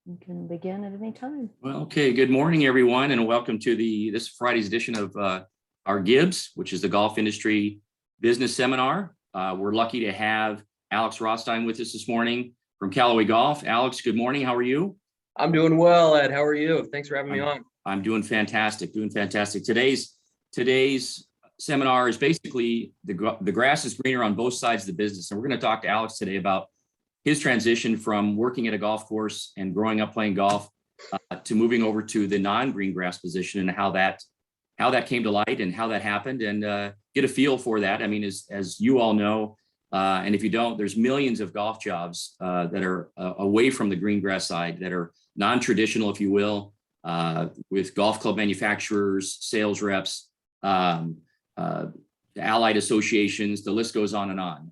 You can begin at any time. Well, okay. Good morning, everyone, and welcome to this Friday's edition of our G.I.B.S, which is the Golf Industry Business Seminar. We're lucky to have Alex Rothstein with us this morning from Callaway Golf. Alex, good morning. How are you? I'm doing well, Ed. How are you? Thanks for having me on. I'm doing fantastic. Today's seminar is basically the grass is greener on both sides of the business, and we're going to talk to Alex today about his transition from working at a golf course and growing up playing golf to moving over to the non-green grass position, and how that came to light and how that happened, and get a feel for that. I mean, as you all know, and if you don't, there's millions of golf jobs that are away from the green grass side, that are non-traditional, if you will, with golf club manufacturers, sales reps, allied associations, the list goes on and on.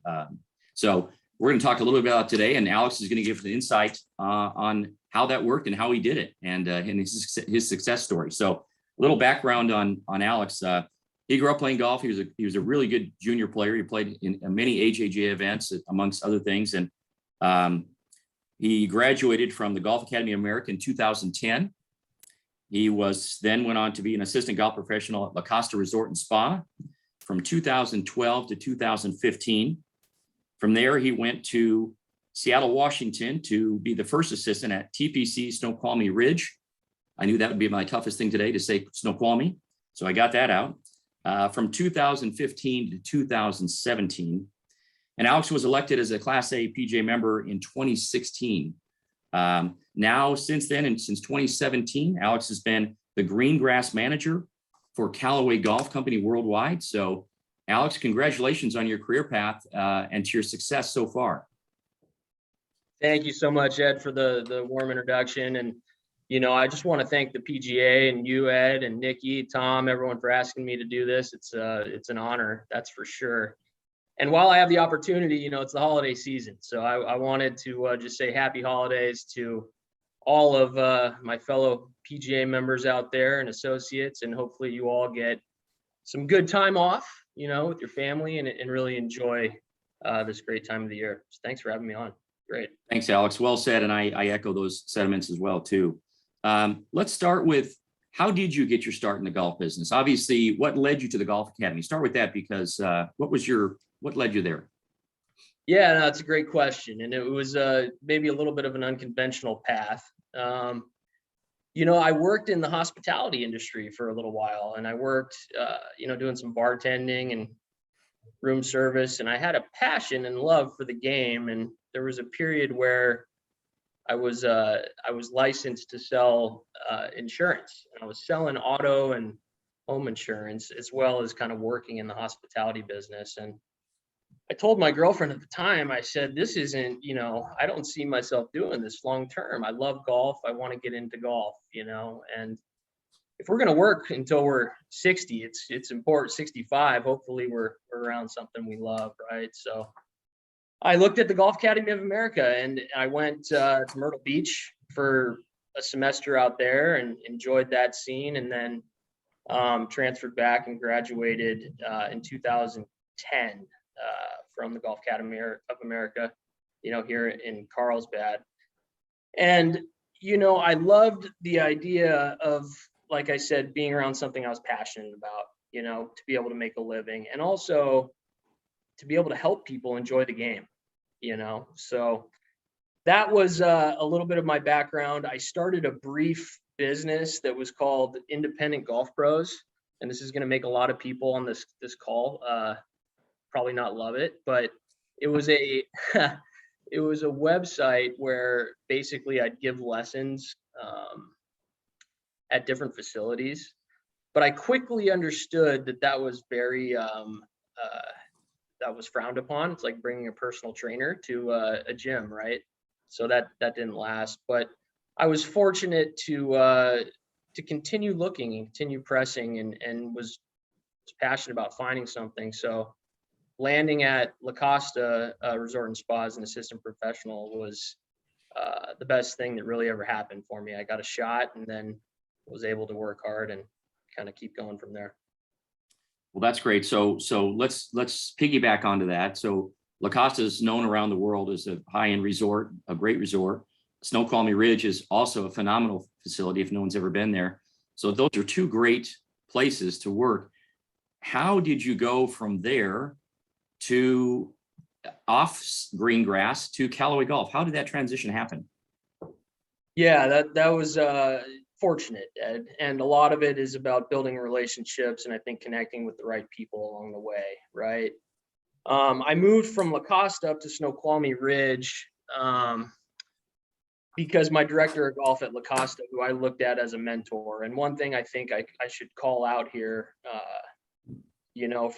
So we're going to talk a little bit about it today, and Alex is going to give the insight on how that worked and how he did it, and his success story. So a little background on Alex. He grew up playing golf. He was a really good junior player. He played in many AJGA events, amongst other things, and he graduated from the Golf Academy of America in 2010. He then went on to be an assistant golf professional at La Costa Resort and Spa from 2012 to 2015. From there, he went to Seattle, Washington to be the first assistant at TPC Snoqualmie Ridge. I knew that would be my toughest thing today, to say Snoqualmie, so I got that out. From 2015 to 2017. And Alex was elected as a Class A PGA member in 2016. Now, since then, and since 2017, Alex has been the green grass manager for Callaway Golf Company worldwide. So, Alex, congratulations on your career path and to your success so far. Thank you so much, Ed, for the warm introduction. And, you know, I just want to thank the PGA and you, Ed, and Nikki, Tom, everyone for asking me to do this. It's an honor, that's for sure. And while I have the opportunity, you know, it's the holiday season. So I wanted to just say happy holidays to all of my fellow PGA members out there and associates. And hopefully you all get some good time off, you know, with your family, and really enjoy this great time of the year. So thanks for having me on. Great. Thanks, Alex. Well said. And I echo those sentiments as well, too. Let's start with, how did you get your start in the golf business? Obviously, what led you to the Golf Academy? Start with that, because what led you there? Yeah, no, it's a great question. And it was maybe a little bit of an unconventional path. You know, I worked in the hospitality industry for a little while, and I worked, you know, doing some bartending and room service, and I had a passion and love for the game. And there was a period where I was licensed to sell insurance, and I was selling auto and home insurance, as well as kind of working in the hospitality business. And I told my girlfriend at the time, I said, this isn't, you know, I don't see myself doing this long term. I love golf. I want to get into golf, you know, and if we're going to work until we're 60, it's important. 65, hopefully we're around something we love, right? So I looked at the Golf Academy of America, and I went to Myrtle Beach for a semester out there and enjoyed that scene, and then transferred back and graduated in 2010 from the Golf Academy of America, you know, here in Carlsbad. And, you know, I loved the idea of, like I said, being around something I was passionate about, you know, to be able to make a living, and also to be able to help people enjoy the game, you know. So that was a little bit of my background. I started a brief business that was called Independent Golf Pros, and this is going to make a lot of people on this call probably not love it, but it was a it was a website where basically I'd give lessons at different facilities. But I quickly understood that was very that was frowned upon. It's like bringing a personal trainer to a gym, right? So that didn't last. But I was fortunate to continue looking and continue pressing, and was passionate about finding something. So landing at La Costa Resort and Spa as an assistant professional was the best thing that really ever happened for me. I got a shot, and then was able to work hard and kind of keep going from there. Well, that's great. So let's piggyback onto that. So La Costa is known around the world as a high-end resort, a great resort, Snoqualmie Ridge is also a phenomenal facility if no one's ever been there. So those are two great places to work. How did you go from there to off green grass to Callaway Golf? How did that transition happen? Yeah, that was fortunate, Ed. And a lot of it is about building relationships and I think connecting with the right people along the way, right? I moved from La Costa up to Snoqualmie Ridge because my director of golf at La Costa, who I looked at as a mentor, and one thing I think I should call out here,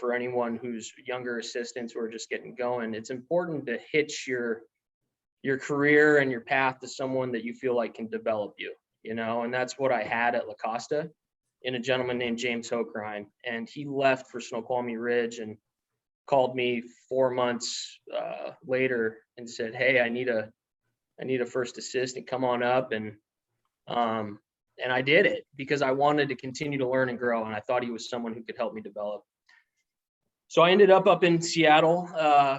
for anyone who's younger assistants who are just getting going, it's important to hitch your career and your path to someone that you feel like can develop you, and that's what I had at La Costa in a gentleman named James Hochrein. And he left for Snoqualmie Ridge and called me 4 months later and said, "Hey, I need a first assistant, come on up." And I did it because I wanted to continue to learn and grow. And I thought he was someone who could help me develop. So I ended up in Seattle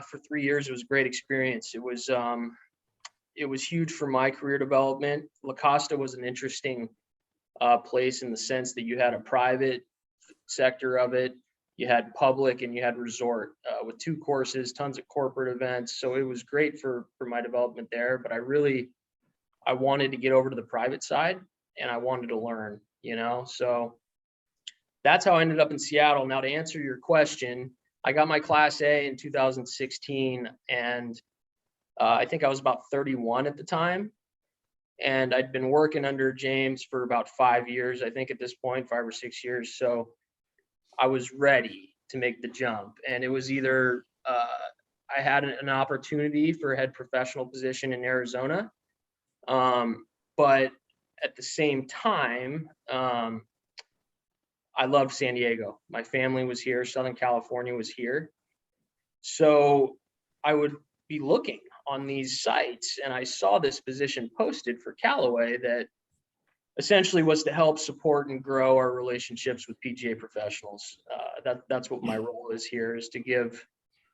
for 3 years. It was a great experience. It was huge for my career development. La Costa was an interesting place in the sense that you had a private sector of it, you had public, and you had resort with 2 courses, tons of corporate events. So it was great for my development there. But I wanted to get over to the private side and I wanted to learn, so that's how I ended up in Seattle. Now, to answer your question, I got my Class A in 2016, and I think I was about 31 at the time. And I'd been working under James for about 5 years, I think at this point, 5 or 6 years. So I was ready to make the jump. And it was either I had an opportunity for a head professional position in Arizona, but at the same time, I loved San Diego. My family was here. Southern California was here. So I would be looking on these sites, and I saw this position posted for Callaway that essentially was to help support and grow our relationships with PGA professionals. That's what my role is here, is to give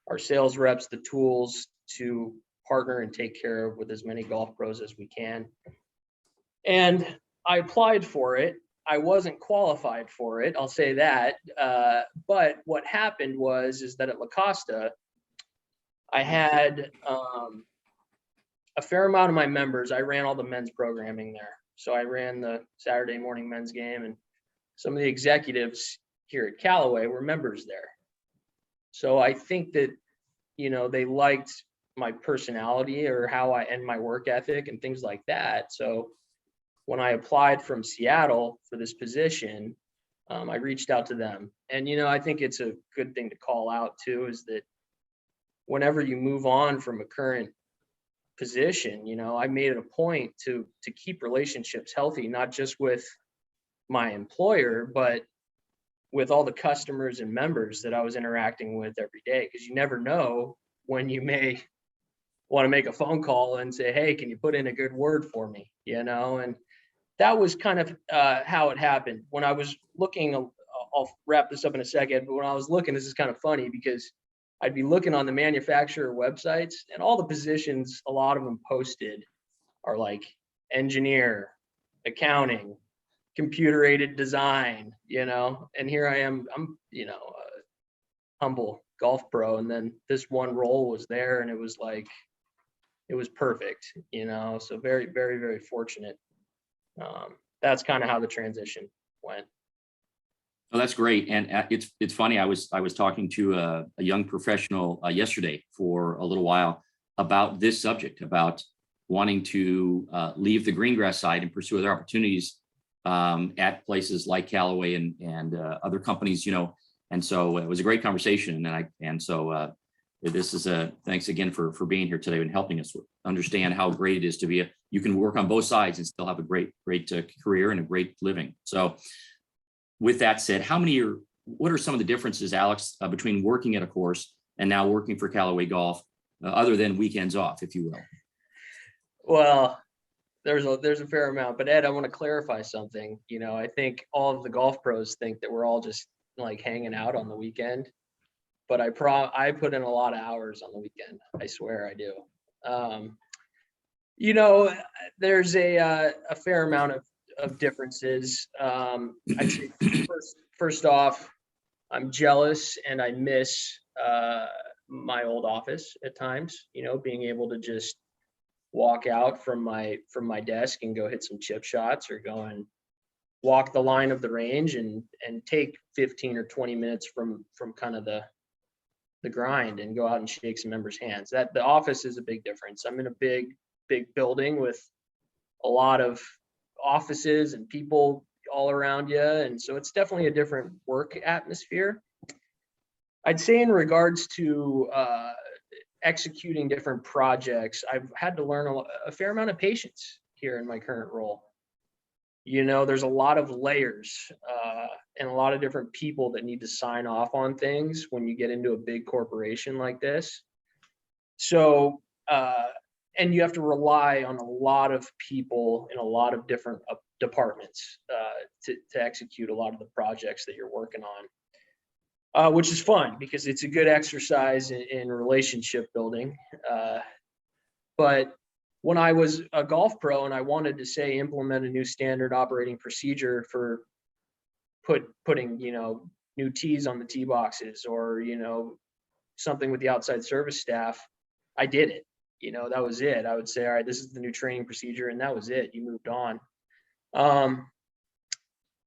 our sales reps the tools to partner and take care of with as many golf pros as we can. And I applied for it. I wasn't qualified for it, I'll say that. But what happened is that at La Costa, I had a fair amount of my members. I ran all the men's programming there. So I ran the Saturday morning men's game, and some of the executives here at Callaway were members there. So I think that, they liked my personality or and my work ethic and things like that. So when I applied from Seattle for this position, I reached out to them. And, I think it's a good thing to call out too, is that whenever you move on from a current position, I made it a point to keep relationships healthy, not just with my employer, but with all the customers and members that I was interacting with every day. Because you never know when you may want to make a phone call and say, "Hey, can you put in a good word for me?" And that was kind of how it happened. When I was looking, I'll wrap this up in a second, but when I was looking, this is kind of funny because I'd be looking on the manufacturer websites, and all the positions, a lot of them posted are like engineer, accounting, computer aided design, and here I am, I'm, a humble golf pro. And then this one role was there, and it was perfect, so very, very, very fortunate. That's kind of how the transition went. Oh, that's great. And it's funny. I was talking to a young professional yesterday for a little while about this subject, about wanting to leave the green grass side and pursue other opportunities at places like Callaway and other companies, And so it was a great conversation. This is thanks again for being here today and helping us understand how great it is to be you can work on both sides and still have a great career and a great living. So with that said, what are some of the differences, Alex, between working at a course and now working for Callaway Golf, other than weekends off, if you will? Well, there's a fair amount, but Ed, I want to clarify something. I think all of the golf pros think that we're all just like hanging out on the weekend, but I put in a lot of hours on the weekend. I swear I do. You know, there's a fair amount of differences. I'd say first off, I'm jealous and I miss my old office at times, you know, being able to just walk out from my desk and go hit some chip shots or go and walk the line of the range and take 15 or 20 minutes from kind of the grind and go out and shake some members' hands. That the office is a big difference. I'm in a big building with a lot of offices and people all around you, and so it's definitely a different work atmosphere. I'd say in regards to executing different projects, I've had to learn a fair amount of patience here in my current role. You know, there's a lot of layers and a lot of different people that need to sign off on things when you get into a big corporation like this. So, and you have to rely on a lot of people in a lot of different departments to execute a lot of the projects that you're working on, which is fun because it's a good exercise in relationship building. But when I was a golf pro and I wanted to say implement a new standard operating procedure for putting, you know, new tees on the tee boxes or, you know, something with the outside service staff, I did it. You know, that was it. I would say, all right, this is the new training procedure, and that was it. You moved on.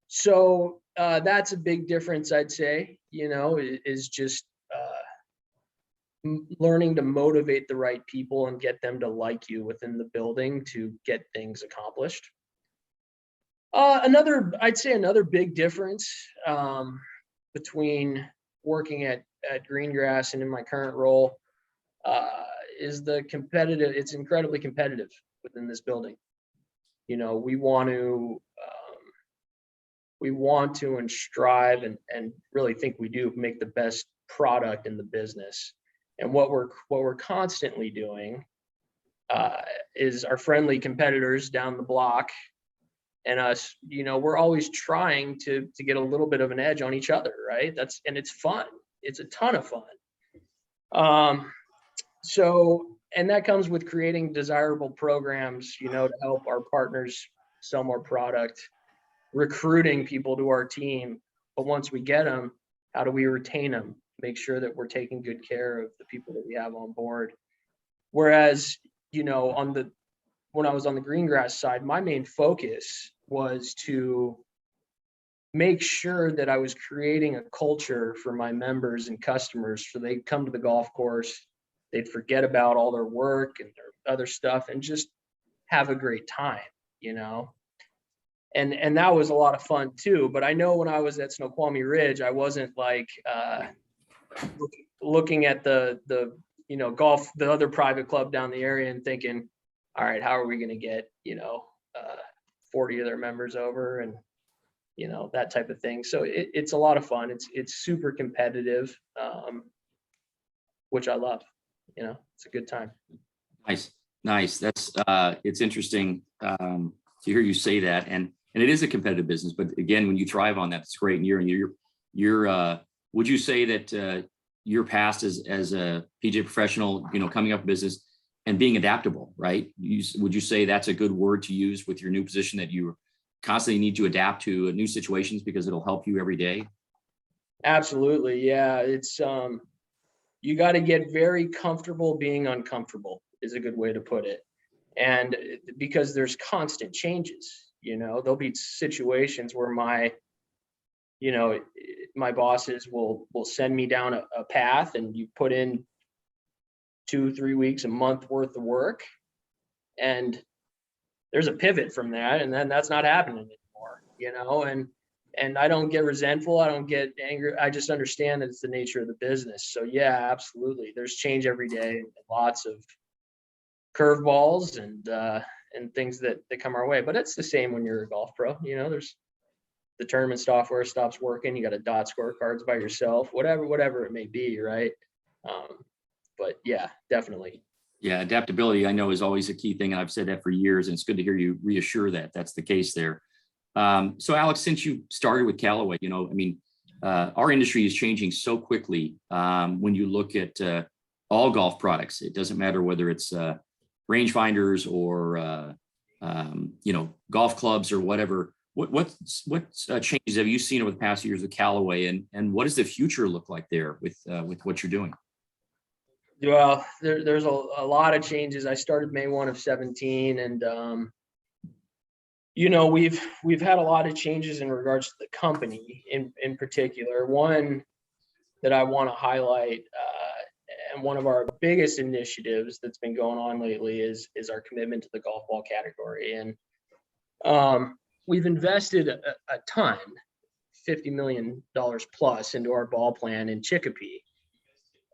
So that's a big difference, I'd say, you know, is just learning to motivate the right people and get them to like you within the building to get things accomplished. I'd say another big difference between working at Greengrass and in my current role is the competitive. It's incredibly competitive within this building. You know, we want to and strive and really think we do make the best product in the business. And what we're constantly doing is our friendly competitors down the block and us, you know, we're always trying to get a little bit of an edge on each other, right? And it's fun. It's a ton of fun. And that comes with creating desirable programs, you know, to help our partners sell more product, recruiting people to our team. But once we get them, how do we retain them? Make sure that we're taking good care of the people that we have on board. Whereas, you know, when I was on the Greengrass side, my main focus was to make sure that I was creating a culture for my members and customers so they'd come to the golf course, they'd forget about all their work and their other stuff and just have a great time, you know. And that was a lot of fun too. But I know when I was at Snoqualmie Ridge, I wasn't like looking at the you know, golf, the other private club down the area and thinking, all right, how are we going to get, you know, 40 of their members over and, you know, that type of thing. So it's a lot of fun. It's super competitive, which I love. You know, it's a good time. Nice. That's it's interesting to hear you say that, and it is a competitive business. But again, when you thrive on that, it's great. And you're would you say that your past as a PJ professional, you know, coming up in business and being adaptable, right? Would you say that's a good word to use with your new position, that you constantly need to adapt to new situations because it'll help you every day? Absolutely. Yeah. It's, you got to get very comfortable being uncomfortable is a good way to put it. And because there's constant changes, you know, there'll be situations where my bosses will send me down a path and you put in 2-3 weeks, a month worth of work. And there's a pivot from that. And then that's not happening anymore, you know, and I don't get resentful. I don't get angry. I just understand that it's the nature of the business. So yeah, absolutely. There's change every day, lots of curveballs and things that come our way. But it's the same when you're a golf pro. You know, there's the tournament software stops working. You got to dot scorecards by yourself, whatever it may be, right? But yeah, definitely. Yeah, adaptability, I know, is always a key thing, and I've said that for years, and it's good to hear you reassure that that's the case there. So Alex, since you started with Callaway, you know, I mean, our industry is changing so quickly. When you look at all golf products, it doesn't matter whether it's rangefinders or golf clubs or whatever. What changes have you seen over the past years with Callaway, and what does the future look like there with what you're doing? Well, there's a lot of changes. I started May 1 of 17, and we've had a lot of changes in regards to the company in particular. One that I want to highlight, and one of our biggest initiatives that's been going on lately is our commitment to the golf ball category. And we've invested a ton, $50 million plus into our ball plan in Chicopee.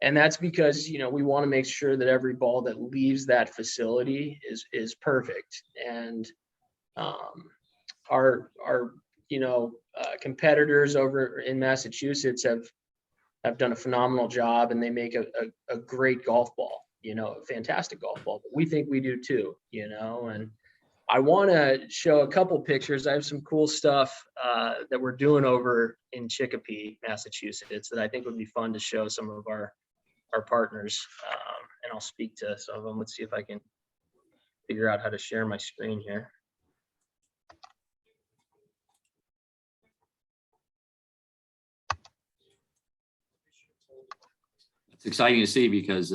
And that's because, we want to make sure that every ball that leaves that facility is perfect. And our competitors over in Massachusetts have done a phenomenal job, and they make a great golf ball, a fantastic golf ball. But we think we do too, and I want to show a couple pictures. I have some cool stuff that we're doing over in Chicopee, Massachusetts, that I think would be fun to show some of our partners, and I'll speak to some of them. Let's see if I can figure out how to share my screen here. It's exciting to see because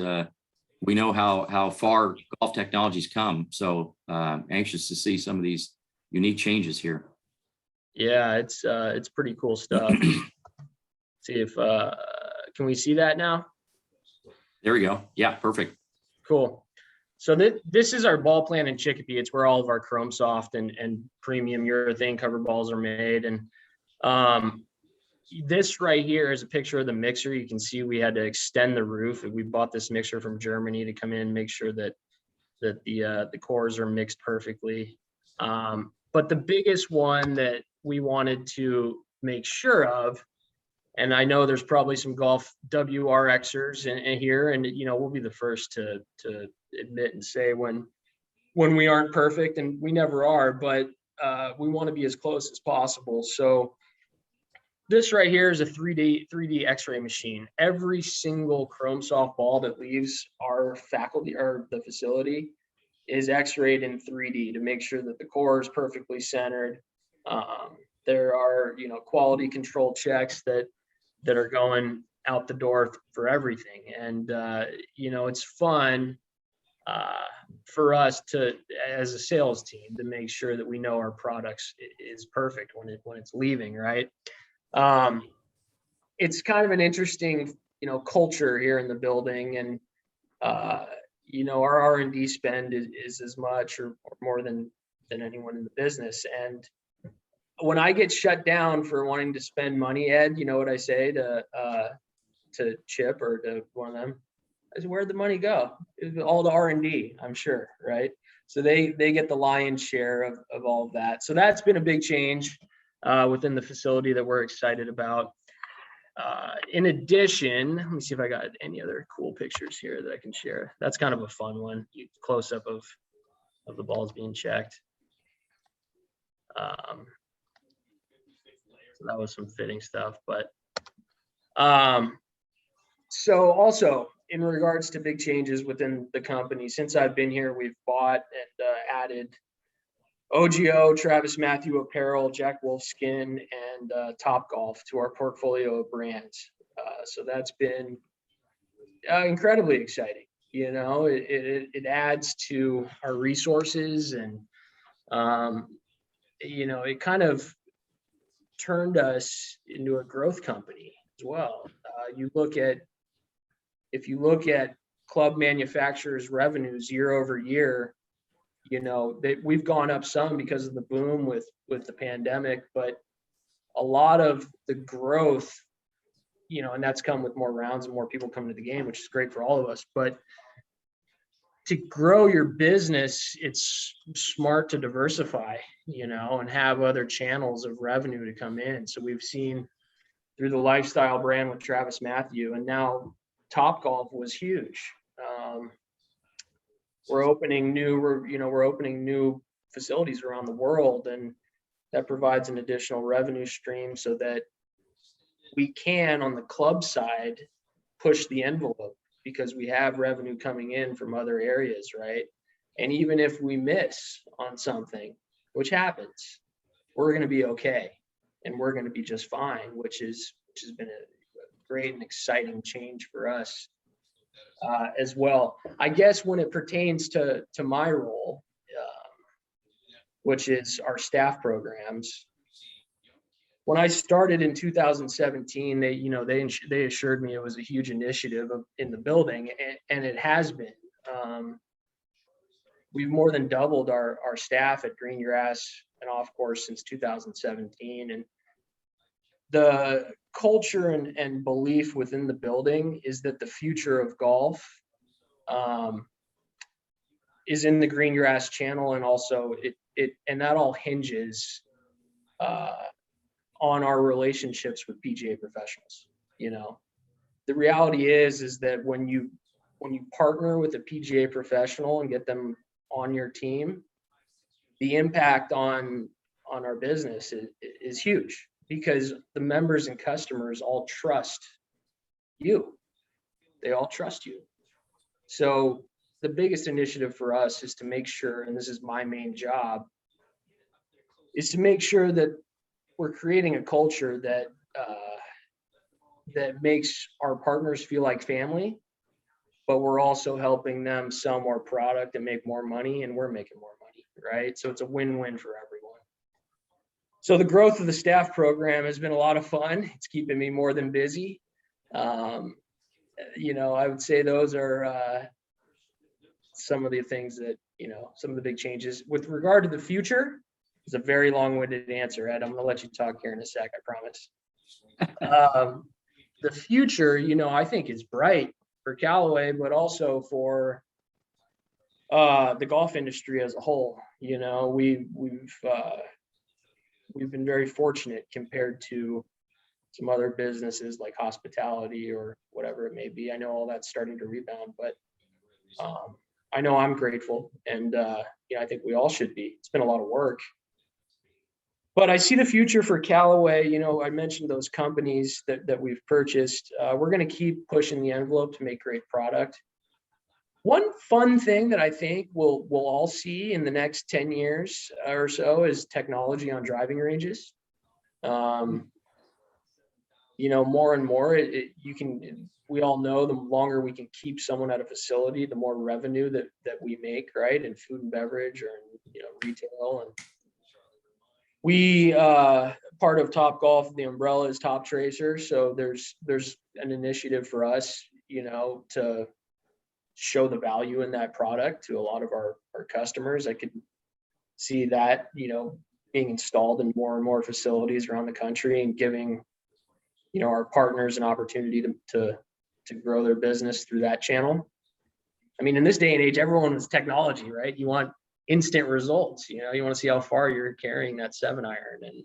we know how far golf technology's come. So anxious to see some of these unique changes here. Yeah, it's pretty cool stuff. See if can we see that now? There we go. Yeah, perfect. Cool. So this is our ball plan in Chicopee. It's where all of our Chrome Soft and premium urethane cover balls are made. And this right here is a picture of the mixer. You can see we had to extend the roof. We bought this mixer from Germany to come in and make sure that the cores are mixed perfectly. But the biggest one that we wanted to make sure of, and I know there's probably some golf WRXers in here, and we'll be the first to admit and say when we aren't perfect, and we never are, but we want to be as close as possible. So this right here is a 3D X-ray machine. Every single Chrome Soft ball that leaves our faculty or the facility is X-rayed in 3D to make sure that the core is perfectly centered. There are quality control checks that are going out the door for everything. And, it's fun for us as a sales team, to make sure that we know our products is perfect when it's leaving, right? It's kind of an interesting, culture here in the building. And, our R&D spend is as much or more than anyone in the business. And when I get shut down for wanting to spend money, Ed, you know what I say to Chip or to one of them? I said, where'd the money go? It was all the R&D, I'm sure, right? So they get the lion's share of all of that. So that's been a big change within the facility that we're excited about. In addition, let me see if I got any other cool pictures here that I can share. That's kind of a fun one, close up of the balls being checked. So that was some fitting stuff, but so also in regards to big changes within the company, since I've been here, we've bought and added OGO, Travis Matthew Apparel, Jack Wolfskin, and Topgolf to our portfolio of brands. So that's been incredibly exciting. It adds to our resources, and it kind of turned us into a growth company as well. If you look at club manufacturers' revenues year over year, we've gone up some because of the boom with the pandemic, but a lot of the growth, and that's come with more rounds and more people coming to the game, which is great for all of us. But to grow your business, it's smart to diversify, and have other channels of revenue to come in. So we've seen through the lifestyle brand with Travis Matthew, and now Topgolf was huge. We're opening new facilities around the world, and that provides an additional revenue stream so that we can, on the club side, push the envelope because we have revenue coming in from other areas, right? And even if we miss on something, which happens, we're going to be okay. And we're going to be just fine, which has been a great and exciting change for us as well. I guess when it pertains to my role, which is our staff programs, when I started in 2017, they assured me it was a huge initiative in the building, and it has been. We've more than doubled our staff at Greengrass and off course since 2017. And the culture and belief within the building is that the future of golf is in the Greengrass channel. And also and that all hinges on our relationships with PGA professionals. The reality is that when you partner with a PGA professional and get them on your team, the impact on our business is huge, because the members and customers all trust you. They all trust you. So the biggest initiative for us is to make sure, and this is my main job, is to make sure that we're creating a culture that makes our partners feel like family, but we're also helping them sell more product and make more money, and we're making more money, right? So it's a win-win for everyone. So the growth of the staff program has been a lot of fun. It's keeping me more than busy. I would say those are some of the things that, some of the big changes. With regard to the future, it's a very long-winded answer, Ed. I'm going to let you talk here in a sec, I promise. The future, I think is bright for Callaway, but also for the golf industry as a whole. We've been very fortunate compared to some other businesses like hospitality or whatever it may be. I know all that's starting to rebound, but I know I'm grateful, and I think we all should be. It's been a lot of work. But I see the future for Callaway. I mentioned those companies that we've purchased. We're going to keep pushing the envelope to make great product. One fun thing that I think we'll all see in the next 10 years or so is technology on driving ranges. More and more, we all know the longer we can keep someone at a facility, the more revenue that we make, right? In food and beverage or retail. And we part of Top Golf, the umbrella is Top Tracer. So there's an initiative for us, to show the value in that product to a lot of our customers. I could see that, being installed in more and more facilities around the country, and giving, our partners an opportunity to grow their business through that channel. I mean, in this day and age, everyone is technology, right? You want instant results. You want to see how far you're carrying that 7-iron, and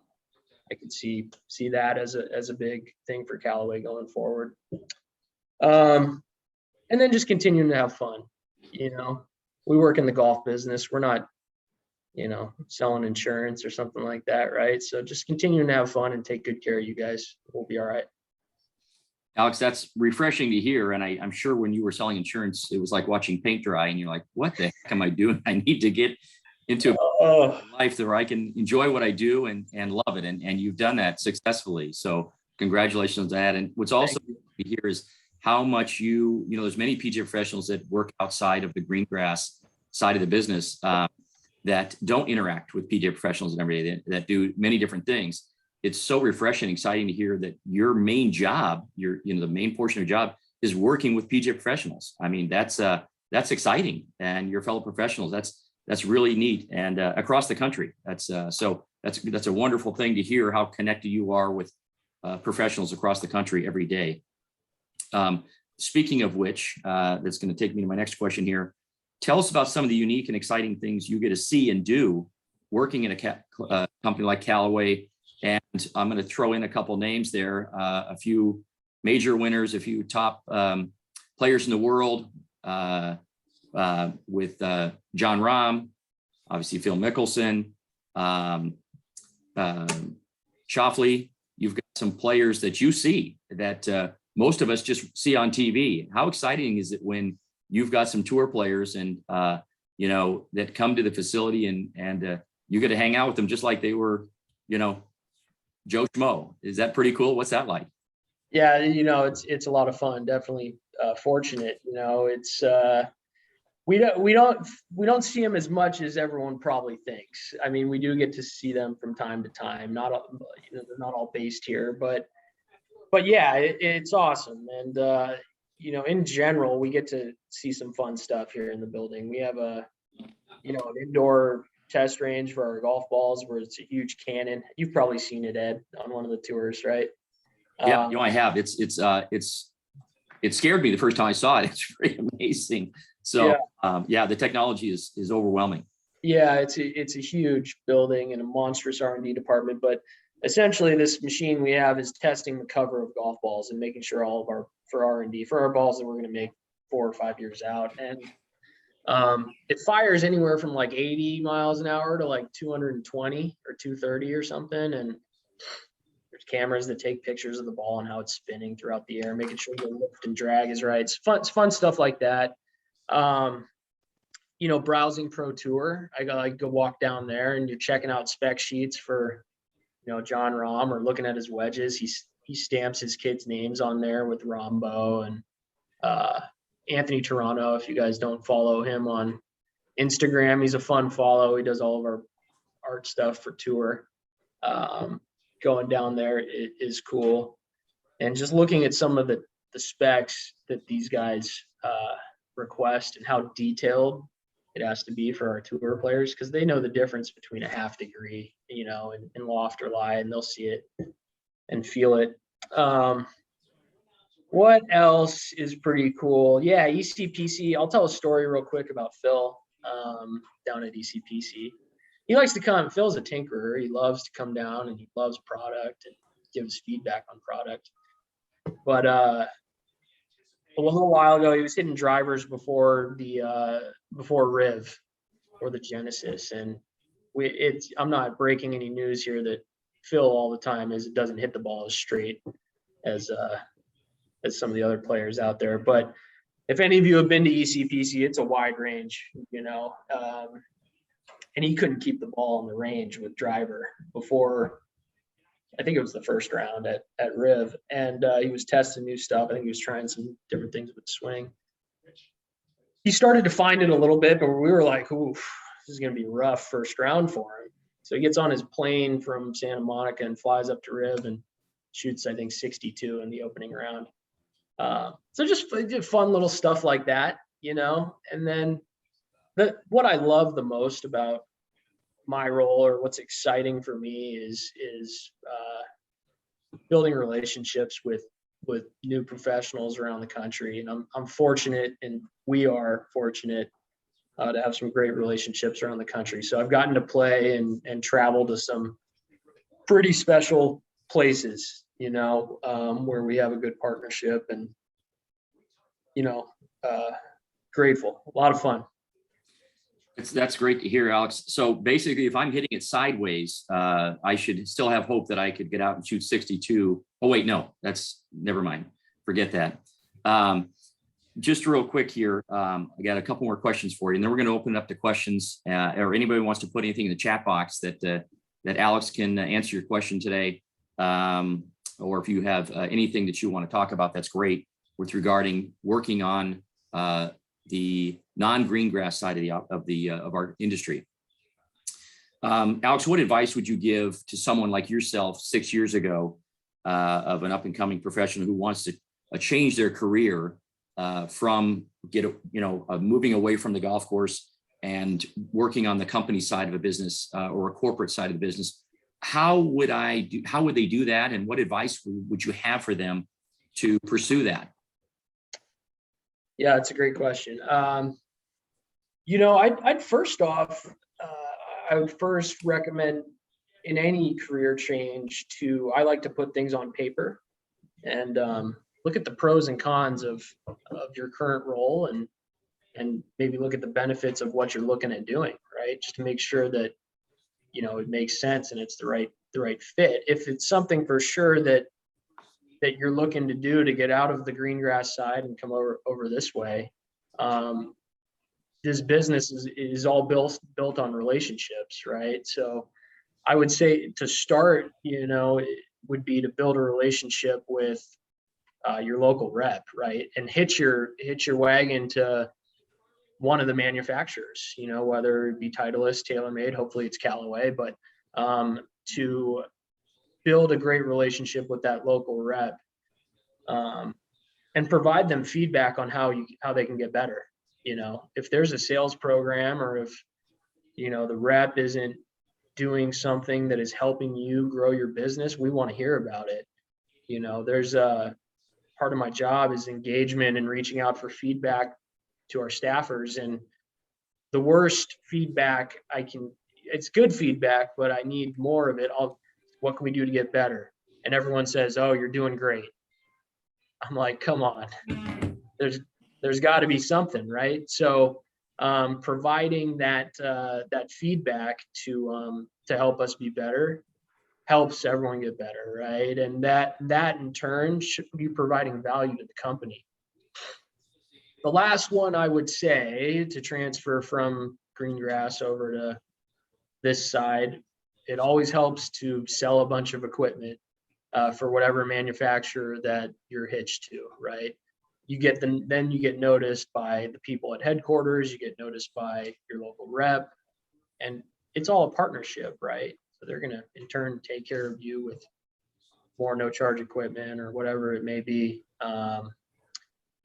I could see that as a big thing for Callaway going forward. And then just continuing to have fun. We work in the golf business. We're not, selling insurance or something like that, right? So just continuing to have fun and take good care of you guys. We'll be all right. Alex, that's refreshing to hear. And I'm sure when you were selling insurance, it was like watching paint dry, and you're like, what the heck am I doing? I need to get into a life where I can enjoy what I do and love it. And you've done that successfully. So congratulations on that. And what's also here is how much there's many PGA professionals that work outside of the green grass side of the business that don't interact with PGA professionals and every day, that do many different things. It's so refreshing, exciting to hear that your main job, the main portion of your job is working with PGA professionals. I mean, that's exciting, and your fellow professionals. That's really neat, and across the country. That's a wonderful thing to hear, how connected you are with professionals across the country every day. Speaking of which, that's going to take me to my next question here. Tell us about some of the unique and exciting things you get to see and do working in a company like Callaway. And I'm going to throw in a couple names there, a few major winners, a few top players in the world with John Rahm, obviously Phil Mickelson, Schauffele. You've got some players that you see that most of us just see on TV. How exciting is it when you've got some tour players and you know, that come to the facility and you get to hang out with them just like they were, you know, Joe Schmo. Is that pretty cool? What's that like? Yeah, you know, it's a lot of fun. Definitely fortunate. You know, it's we don't see them as much as everyone probably thinks. I mean, we do get to see them from time to time. Not all, you know, they're not all based here, but yeah, it's awesome. And you know, in general, we get to see some fun stuff here in the building. We have an indoor test range for our golf balls where it's a huge cannon. You've probably seen it, Ed, on one of the tours, right? Yeah, you know, I have. It scared me the first time I saw it. It's pretty amazing. So yeah, the technology is overwhelming. Yeah, it's a huge building and a monstrous R&D department, but essentially this machine we have is testing the cover of golf balls and making sure all of our for R&D for our balls that we're going to make 4 or 5 years out. And it fires anywhere from like 80 miles an hour to like 220 or 230 or something. And there's cameras that take pictures of the ball and how it's spinning throughout the air, making sure the lift and drag is right. It's fun stuff like that. You know, browsing Pro Tour, I go walk down there and you're checking out spec sheets for, you know, John Rahm, or looking at his wedges. He stamps his kids' names on there with Rombo and Anthony Toronto. If you guys don't follow him on Instagram, he's a fun follow. He does all of our art stuff for tour. Going down there is cool. And just looking at some of the specs that these guys request and how detailed it has to be for our tour players, because they know the difference between a half degree, you know, and loft or lie, and they'll see it and feel it. What else is pretty cool? Yeah, ECPC. I'll tell a story real quick about Phil down at ECPC. He likes to come. Phil's a tinkerer. He loves to come down and he loves product and gives feedback on product. But a little while ago, he was hitting drivers before Riv or the Genesis, and I'm not breaking any news here that Phil all the time doesn't hit the ball as straight as some of the other players out there. But if any of you have been to ECPC, it's a wide range, you know. And he couldn't keep the ball on the range with driver before, I think it was the first round at Riv. And he was testing new stuff. I think he was trying some different things with the swing. He started to find it a little bit, but we were like, oof, this is going to be rough first round for him. So he gets on his plane from Santa Monica and flies up to Riv and shoots, I think, 62 in the opening round. So just fun little stuff like that, you know. And then what I love the most about my role, or what's exciting for me, is building relationships with new professionals around the country. And I'm fortunate, and we are fortunate to have some great relationships around the country. So I've gotten to play and travel to some pretty special places, you know, where we have a good partnership, and, you know, grateful. A lot of fun. That's great to hear, Alex. So basically, if I'm hitting it sideways, I should still have hope that I could get out and shoot 62. Oh, wait, no, never mind. Forget that. Just real quick here, I got a couple more questions for you, and then we're going to open it up to questions, or anybody wants to put anything in the chat box that Alex can answer your question today. Or if you have anything that you want to talk about, that's great, regarding working on the non-green grass side of our industry. Alex, what advice would you give to someone like yourself 6 years ago, of an up and coming professional who wants to change their career from moving away from the golf course and working on the company side of a business or a corporate side of the business? How would they do that, and what advice would you have for them to pursue that? Yeah, it's a great question. You know, I'd first off, I would first recommend in any career change I like to put things on paper and look at the pros and cons of your current role, and maybe look at the benefits of what you're looking at doing, right? Just to make sure that, you know, it makes sense and it's the right fit. If it's something for sure that you're looking to do to get out of the green grass side and come over this way, this business is all built on relationships, right? So I would say to start, it would be to build a relationship with your local rep, right? And hitch your wagon to one of the manufacturers, whether it be Titleist, TaylorMade, hopefully it's Callaway, but to build a great relationship with that local rep, and provide them feedback on how they can get better. If there's a sales program, or if the rep isn't doing something that is helping you grow your business, we want to hear about it. There's a part of my job is engagement and reaching out for feedback to our staffers. And the worst feedback it's good feedback, but I need more of it. What can we do to get better? And everyone says, "Oh, you're doing great." I'm like, come on, there's got to be something, right? So providing that feedback to help us be better helps everyone get better, right? And that in turn should be providing value to the company. The last one I would say, to transfer from green grass over to this side, it always helps to sell a bunch of equipment for whatever manufacturer that you're hitched to, right? Then you get noticed by the people at headquarters, you get noticed by your local rep, and it's all a partnership, right? So they're gonna in turn take care of you with more no charge equipment or whatever it may be.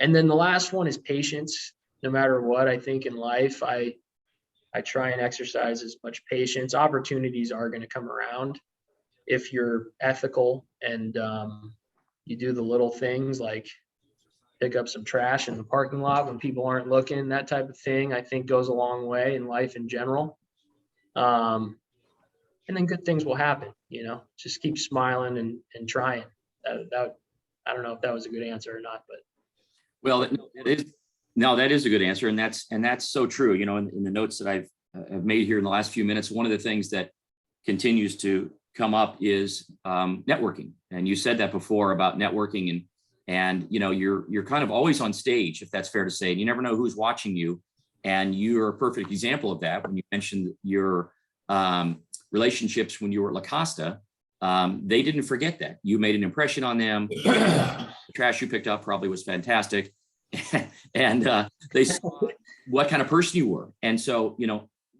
And then the last one is patience. No matter what, I think in life, I try and exercise as much patience. Opportunities are going to come around if you're ethical and you do the little things like pick up some trash in the parking lot when people aren't looking. That type of thing, I think, goes a long way in life in general. And then good things will happen. Just keep smiling and trying. That I don't know if that was a good answer or not, but. Well, that is a good answer, and that's so true. In the notes that I've made here in the last few minutes, one of the things that continues to come up is networking. And you said that before about networking, and you're kind of always on stage, if that's fair to say, and you never know who's watching you. And you're a perfect example of that when you mentioned your relationships when you were at La Costa. They didn't forget that. You made an impression on them. The trash you picked up probably was fantastic. And they saw what kind of person you were. And so,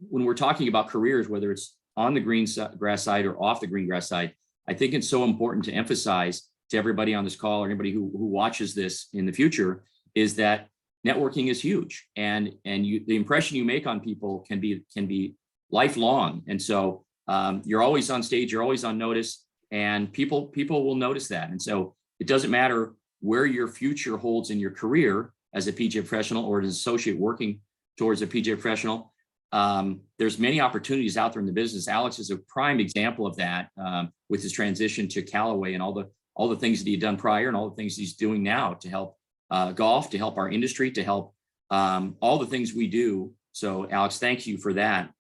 when we're talking about careers, whether it's on the green grass side or off the green grass side, I think it's so important to emphasize to everybody on this call or anybody who watches this in the future is that networking is huge. And the impression you make on people can be lifelong. And so you're always on stage, you're always on notice, and people will notice that. And so it doesn't matter where your future holds in your career as a PGA professional or as an associate working towards a PGA professional. There's many opportunities out there in the business. Alex is a prime example of that with his transition to Callaway and all the things that he had done prior and all the things he's doing now to help golf, to help our industry, to help all the things we do. So Alex, thank you for that.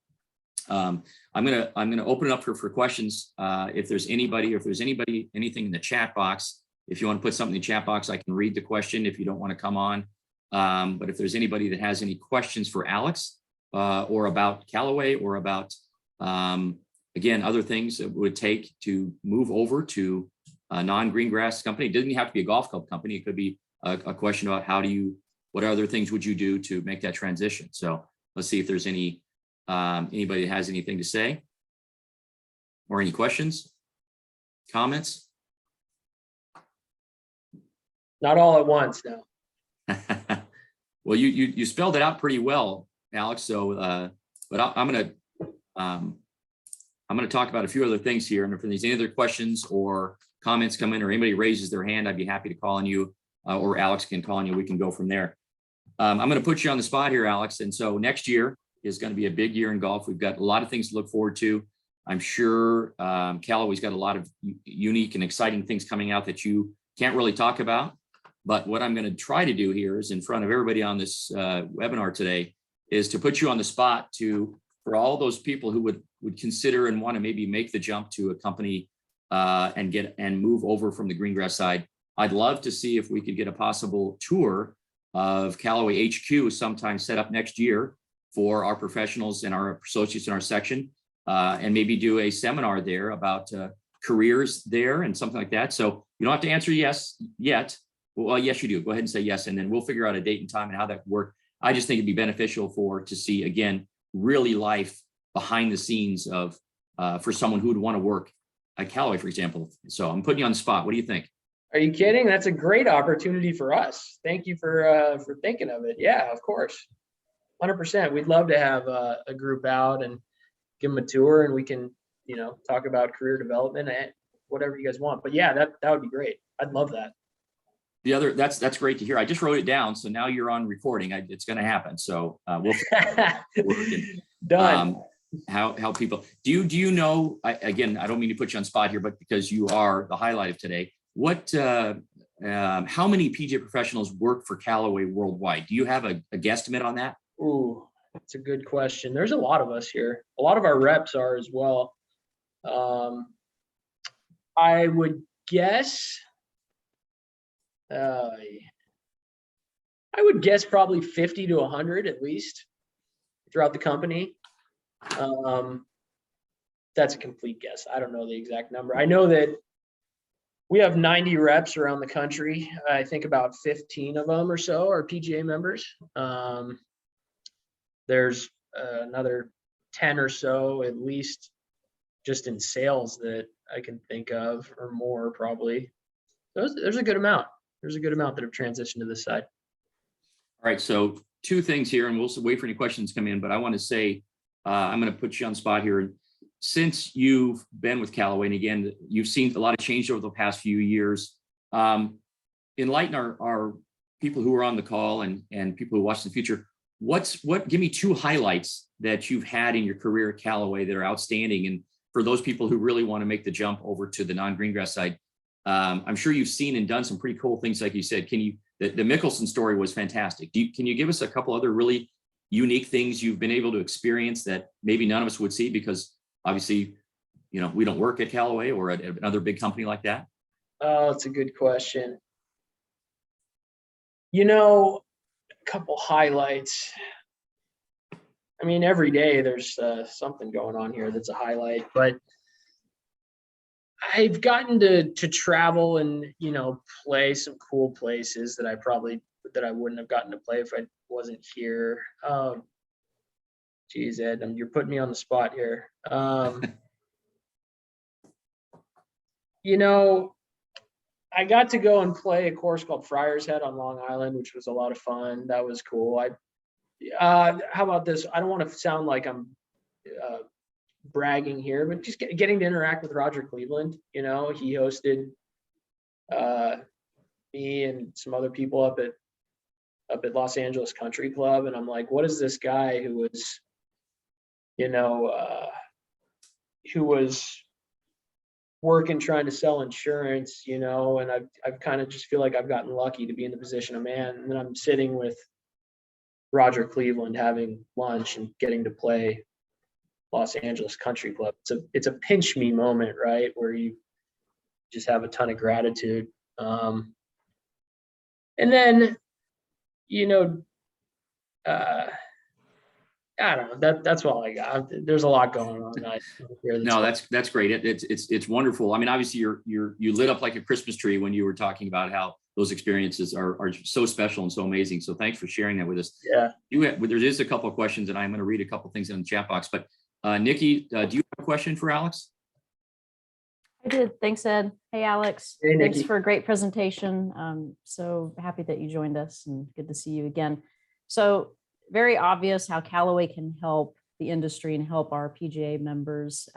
I'm gonna open it up for questions. If there's anything in the chat box. If you want to put something in the chat box, I can read the question if you don't want to come on. But if there's anybody that has any questions for Alex or about Callaway or about, again, other things it would take to move over to a non-green grass company. It doesn't have to be a golf club company. It could be a question about what other things would you do to make that transition? So let's see if there's anybody that has anything to say or any questions, comments. Not all at once, no. Well, you spelled it out pretty well, Alex. So, but I'm gonna talk about a few other things here, and if there's any other questions or comments come in, or anybody raises their hand, I'd be happy to call on you, or Alex can call on you. We can go from there. I'm gonna put you on the spot here, Alex. And so next year is going to be a big year in golf. We've got a lot of things to look forward to. I'm sure Callaway's got a lot of unique and exciting things coming out that you can't really talk about. But what I'm going to try to do here is in front of everybody on this webinar today is to put you on the spot for all those people who would consider and want to maybe make the jump to a company and move over from the green grass side. I'd love to see if we could get a possible tour of Callaway HQ sometime set up next year. for our professionals and our associates in our section, and maybe do a seminar there about careers there and something like that. So you don't have to answer yes yet. Well, yes, you do. Go ahead and say yes, and then we'll figure out a date and time and how that would work. I just think it'd be beneficial to see, again, really life behind the scenes of for someone who would want to work at Callaway, for example. So I'm putting you on the spot. What do you think? Are you kidding? That's a great opportunity for us. Thank you for thinking of it. Yeah, of course. 100%. We'd love to have a group out and give them a tour, and we can, talk about career development and whatever you guys want. But yeah, that would be great. I'd love that. That's great to hear. I just wrote it down, so now you're on recording. It's going to happen. So we'll done. How people do you know? Again, I don't mean to put you on spot here, but because you are the highlight of today, how many PGA professionals work for Callaway worldwide? Do you have a guesstimate on that? Ooh, that's a good question. There's a lot of us here. A lot of our reps are as well. I would guess. I would guess probably 50 to 100 at least throughout the company. That's a complete guess. I don't know the exact number. I know that we have 90 reps around the country. I think about 15 of them or so are PGA members. There's another 10 or so at least just in sales that I can think of, or more probably. There's a good amount. There's a good amount that have transitioned to this side. All right, so two things here, and we'll wait for any questions to come in, but I want to say, I'm going to put you on the spot here. Since you've been with Callaway, and again, you've seen a lot of change over the past few years, enlighten our people who are on the call and people who watch in the future. Give me two highlights that you've had in your career at Callaway that are outstanding. And for those people who really want to make the jump over to the non-green grass side, I'm sure you've seen and done some pretty cool things, like you said. The Mickelson story was fantastic. Can you give us a couple other really unique things you've been able to experience that maybe none of us would see, because obviously, we don't work at Callaway or at another big company like that? Oh, it's a good question. A couple highlights. I mean, every day there's something going on here that's a highlight, but I've gotten to travel and, play some cool places that I wouldn't have gotten to play if I wasn't here. Geez, Ed, you're putting me on the spot here. I got to go and play a course called Friar's Head on Long Island, which was a lot of fun. That was cool. How about this? I don't want to sound like I'm bragging here, but just getting to interact with Roger Cleveland. He hosted me and some other people up at Los Angeles Country Club, and I'm like, what is this guy who was, who was working trying to sell insurance, and I've kind of just feel like I've gotten lucky to be in the position I'm in, and then I'm sitting with Roger Cleveland having lunch and getting to play Los Angeles Country Club. It's a pinch me moment, right, where you just have a ton of gratitude. And then, I don't know. That's all I got. There's a lot going on. No, that's great. It's wonderful. I mean, obviously you lit up like a Christmas tree when you were talking about how those experiences are so special and so amazing. So thanks for sharing that with us. Yeah. There is a couple of questions, and I'm going to read a couple of things in the chat box. But Nikki, do you have a question for Alex? I did. Thanks, Ed. Hey, Alex. Hey, Thanks Nikki. for a great presentation. So happy that you joined us, and good to see you again. So very obvious how Callaway can help the industry and help our PGA members,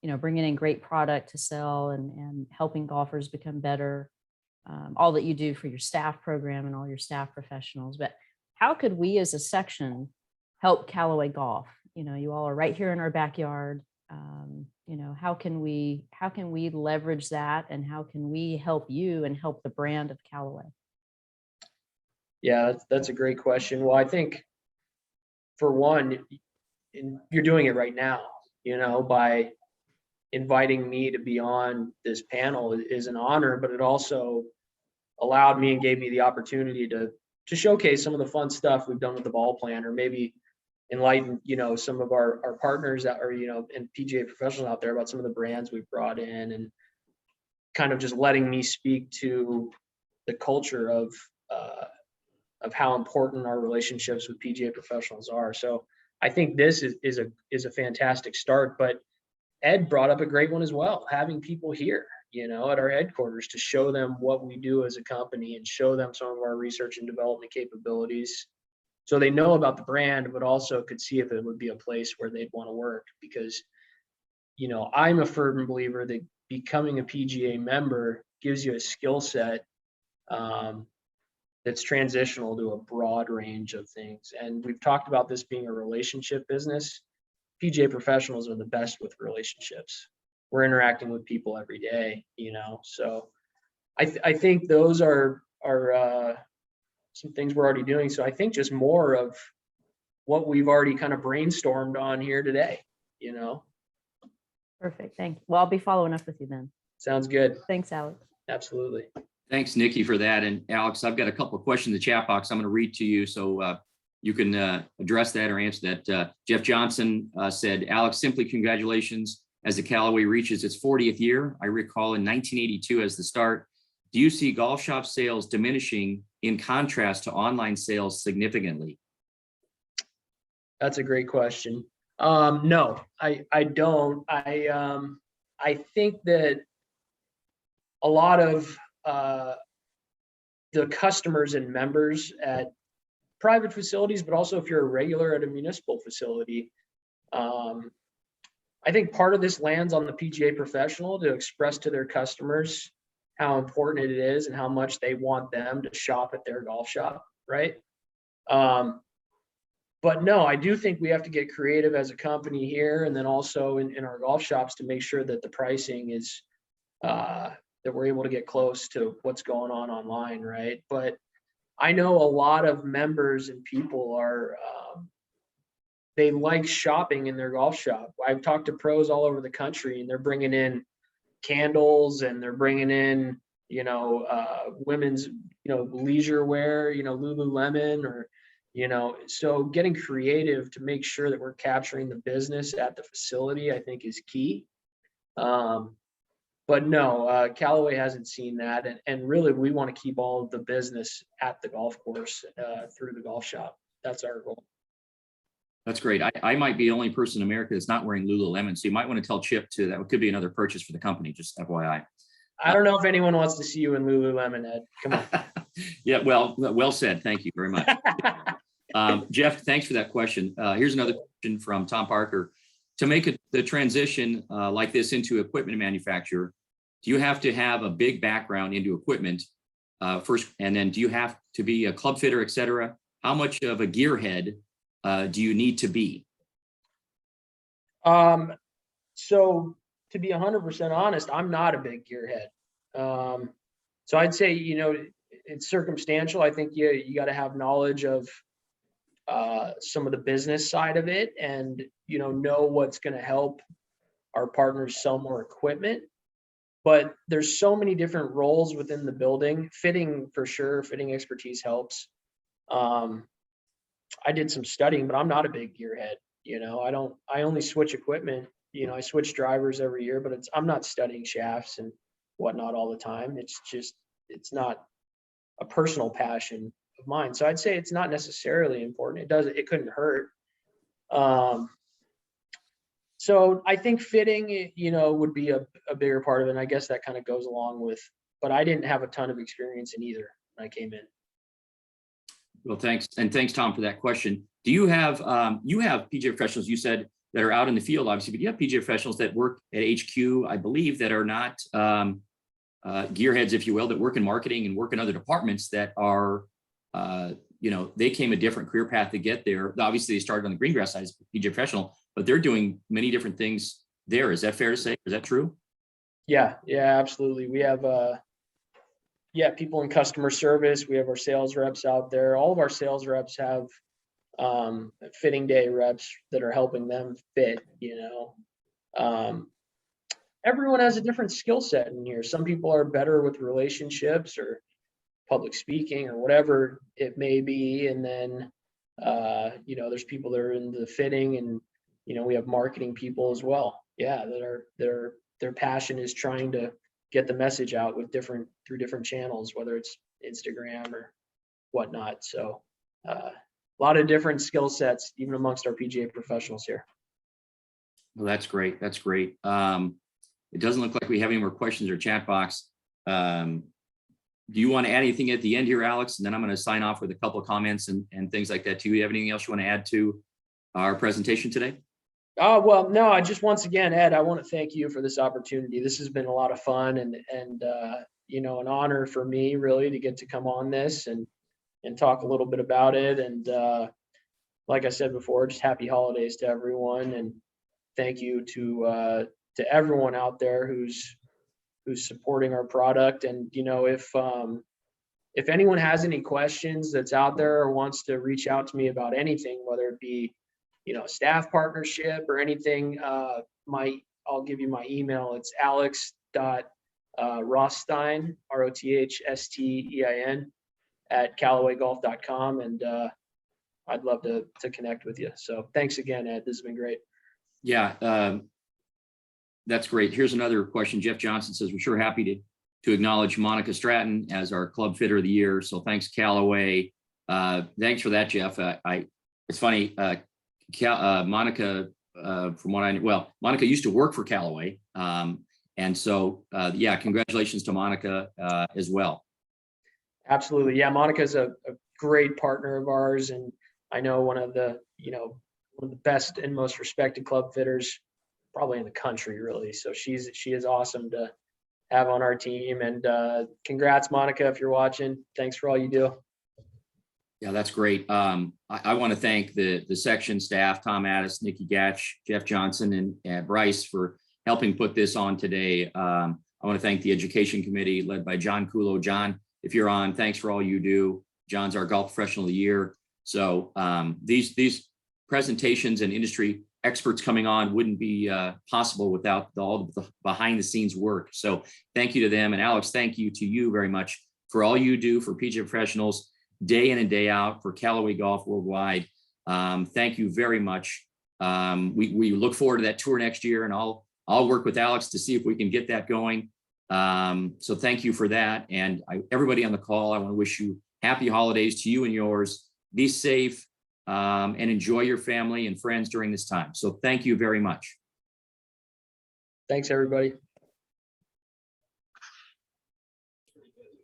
bringing in great product to sell and helping golfers become better. All that you do for your staff program and all your staff professionals. But how could we as a section help Callaway golf? You all are right here in our backyard. How can we leverage that, and how can we help you and help the brand of Callaway? Yeah, that's a great question. Well, I think for one, you're doing it right now, by inviting me to be on this panel is an honor, but it also allowed me and gave me the opportunity to showcase some of the fun stuff we've done with the ball plan, or maybe enlighten, some of our partners that are, and PGA professionals out there about some of the brands we've brought in, and kind of just letting me speak to the culture of how important our relationships with PGA professionals are. So I think this is a fantastic start, but Ed brought up a great one as well, having people here, at our headquarters to show them what we do as a company and show them some of our research and development capabilities, so they know about the brand, but also could see if it would be a place where they'd want to work. Because, I'm a firm believer that becoming a PGA member gives you a skill set that's transitional to a broad range of things. And we've talked about this being a relationship business. PGA professionals are the best with relationships. We're interacting with people every day, so I think those are some things we're already doing. So I think just more of what we've already kind of brainstormed on here today, Perfect. Thank you. Well, I'll be following up with you then. Sounds good. Thanks, Alex. Absolutely. Thanks, Nikki, for that. And Alex, I've got a couple of questions in the chat box I'm going to read to you, so you can address that or answer that. Jeff Johnson said, Alex, simply congratulations as the Callaway reaches its 40th year. I recall in 1982 as the start. Do you see golf shop sales diminishing in contrast to online sales significantly? That's a great question. No, I don't. I think that a lot of the customers and members at private facilities, but also if you're a regular at a municipal facility, I think part of this lands on the PGA professional to express to their customers how important it is and how much they want them to shop at their golf shop, right? But no, I do think we have to get creative as a company here, and then also in our golf shops, to make sure that the pricing is that we're able to get close to what's going on online, right? But I know a lot of members and people are they like shopping in their golf shop. I've talked to pros all over the country, and they're bringing in candles, and they're bringing in women's leisure wear, Lululemon, or so getting creative to make sure that we're capturing the business at the facility, I think, is key. But no, Callaway hasn't seen that, and really we want to keep all of the business at the golf course through the golf shop. That's our goal. That's great. I might be the only person in America that's not wearing Lululemon, so you might want to tell Chip too. That could be another purchase for the company, just FYI. I don't know if anyone wants to see you in Lululemon, Ed. Come on. Yeah, well said. Thank you very much. Jeff, thanks for that question. Here's another question from Tom Parker. To make the transition like this into equipment manufacturer, do you have to have a big background into equipment first? And then do you have to be a club fitter, et cetera? How much of a gearhead do you need to be? So to be 100% honest, I'm not a big gearhead. So I'd say, it's circumstantial. I think you got to have knowledge of some of the business side of it, and know what's going to help our partners sell more equipment. But there's so many different roles within the building. Fitting, for sure, fitting expertise helps. I did some studying, but I'm not a big gearhead. I only switch equipment. I switch drivers every year, but I'm not studying shafts and whatnot all the time. It's not a personal passion of mine. So I'd say it's not necessarily important. It couldn't hurt. So I think fitting, would be a bigger part of it. And I guess that kind of goes along with, but I didn't have a ton of experience in either when I came in. Well, thanks. And thanks, Tom, for that question. Do you have PGA professionals, you said, that are out in the field, obviously, but you have PGA professionals that work at HQ, I believe, that are not gearheads, if you will, that work in marketing and work in other departments that are, they came a different career path to get there. Obviously, they started on the green grass side as a PGA professional, but they're doing many different things there. Is that fair to say? Is that true? Yeah, absolutely. We have people in customer service. We have our sales reps out there. All of our sales reps have fitting day reps that are helping them fit. Everyone has a different skill set in here. Some people are better with relationships or public speaking or whatever it may be, and then You know, there's people that are in the fitting, and, you know, we have marketing people as well. Yeah, that are, their passion is trying to get the message out with through different channels, whether it's Instagram or whatnot. So a lot of different skill sets, even amongst our PGA professionals here. Well, that's great. That's great. It doesn't look like we have any more questions or chat box. Do you want to add anything at the end here, Alex? And then I'm going to sign off with a couple of comments and things like that too. Do you have anything else you want to add to our presentation today? Oh, well, no, I just, once again, Ed, I want to thank you for this opportunity. This has been a lot of fun and you know, an honor for me really to get to come on this and talk a little bit about it. And like I said before, just happy holidays to everyone. And thank you to everyone out there who's supporting our product. And, you know, if anyone has any questions that's out there or wants to reach out to me about anything, whether it be, you know, staff partnership or anything, I'll give you my email. It's alex.rothstein, ROTHSTEIN @CallawayGolf.com. And I'd love to connect with you. So thanks again, Ed. This has been great. Yeah, that's great. Here's another question. Jeff Johnson says, we're sure happy to acknowledge Monica Stratton as our club fitter of the year. So thanks, Callaway. Thanks for that, Jeff. It's funny, Monica, from what I know, well, Monica used to work for Callaway. And so, yeah, congratulations to Monica as well. Absolutely. Yeah, Monica's a great partner of ours. And I know one of the best and most respected club fitters probably in the country, really. So she is awesome to have on our team. And congrats, Monica, if you're watching. Thanks for all you do. Yeah, that's great. I want to thank the section staff, Tom Addis, Nikki Gatch, Jeff Johnson, and Bryce for helping put this on today. I want to thank the education committee led by John Kulo. John, if you're on, thanks for all you do. John's our golf professional of the year. So these presentations and industry experts coming on wouldn't be possible without all the behind the scenes work. So thank you to them. And Alex, thank you to you very much for all you do for PGA professionals day in and day out, for Callaway Golf Worldwide. Thank you very much. We look forward to that tour next year, and I'll work with Alex to see if we can get that going. So thank you for that. And everybody on the call, I want to wish you happy holidays to you and yours. Be safe. And enjoy your family and friends during this time. So thank you very much. Thanks, everybody.